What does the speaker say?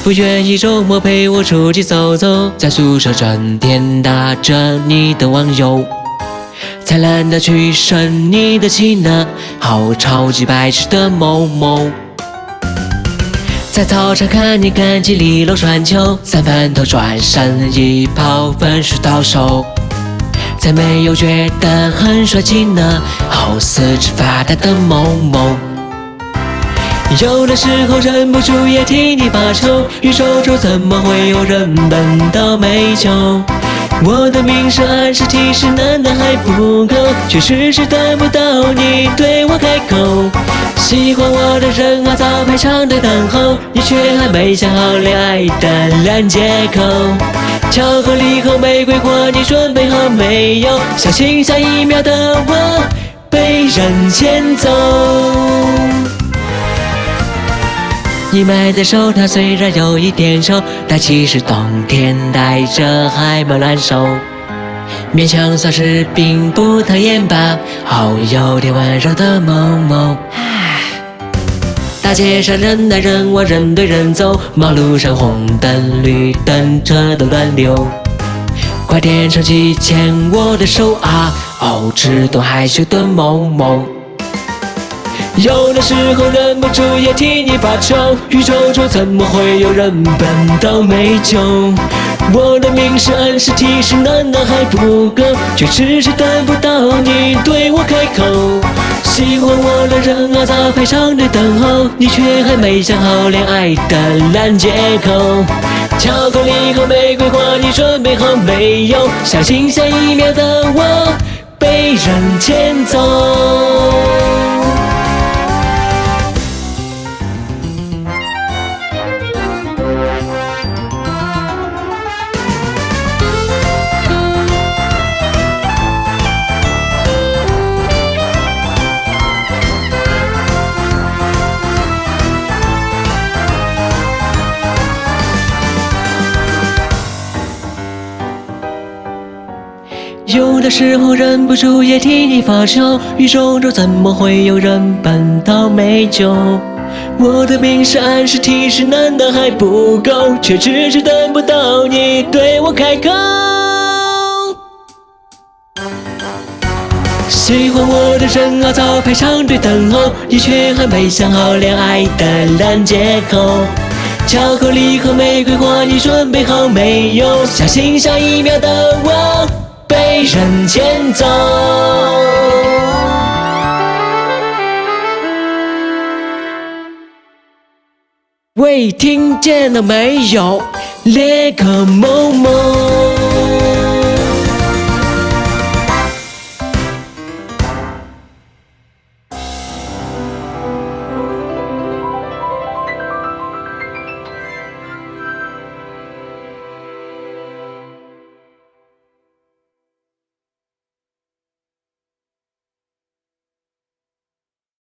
不愿意周末陪我出去走走，在宿舍整天打着你的网游，才懒得去生你的气呢，好超级白痴的某某。在操场看你干起里楼传球，三分头转身一跑分数到手，才没有觉得很帅气呢，好四肢发达的某某。有的时候忍不住也替你发愁，宇宙中怎么会有人笨到没救？我的明示暗示提示难道还不够，却迟迟等不到你对我开口。喜欢我的人啊早排长队等候，你却还没想好恋爱的烂借口。巧克力和玫瑰花你准备好没有？小心下一秒的我被人牵走。你买的手套虽然有一点丑，但其实冬天戴着还蛮难受，勉强算是并不讨厌吧，好有点温柔的某某。大街上人来人往，人对人走，马路上红灯绿灯车都乱流，快点手机牵我的手啊，哦，迟钝害羞的某某。有的时候忍不住也替你发愁，宇宙中怎么会有人笨到没救？我的明示暗示提示难道还不够，却迟迟等不到你对我开口。喜欢我的人啊早排长队等候，你却还没想好恋爱的烂借口。巧克力和玫瑰花你准备好没有？小心下一秒的我被人牵走。有的时候忍不住也替你发愁，宇宙中怎么会有人笨到没救？我的明示暗示提示难道还不够，却迟迟等不到你对我开口。喜欢我的人啊早排长队等候，你却还没想好恋爱的烂借口。巧克力和玫瑰花你准备好没有？小心下一秒的我被人牵走。喂，听见了没有？列个某某。